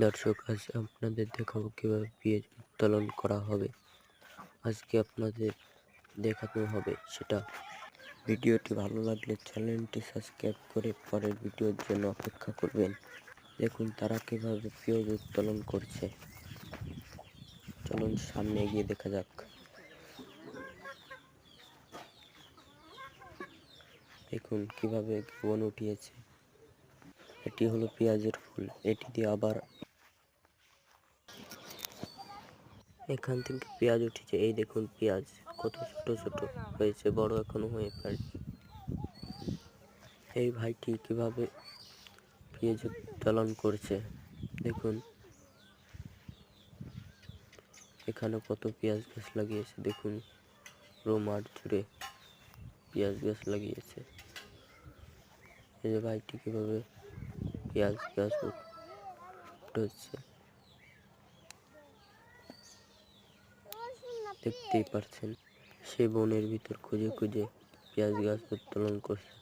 দর্শক, আজ আপনাদের দেখাবো কিভাবে পেঁয়াজ উত্তোলন করা হবে। আজকে আপনাদের দেখানো হবে সেটা। ভিডিওটি ভালো লাগলে চ্যানেলটি সাবস্ক্রাইব করে পরের ভিডিওর জন্য অপেক্ষা করবেন। দেখুন তারা কিভাবে পেঁয়াজ উত্তোলন করছে। চলুন সামনে এগিয়ে দেখা যাক। দেখুন কিভাবে বন উঠিয়েছে। এটি হলো পেঁয়াজের ফুল। এটি দিয়ে আবার এখান থেকে পেঁয়াজ উঠেছে। এই দেখুন পেঁয়াজ কত ছোট ছোট হয়েছে, বড় এখনো হয়ে পারেনি। এই ভাইটি কিভাবে পেঁয়াজ উত্তোলন করছে দেখুন। এখানে কত পেঁয়াজ গাছ লাগিয়েছে দেখুন, পুরো মাঠ জুড়ে পেঁয়াজ গাছ লাগিয়েছে। এই যে ভাইটি কিভাবে পেঁয়াজ গাছ উঠছে দেখতেই পারছেন। সে বনের ভিতর খুঁজে খুঁজে পেঁয়াজ গাছ উত্তোলন করছে।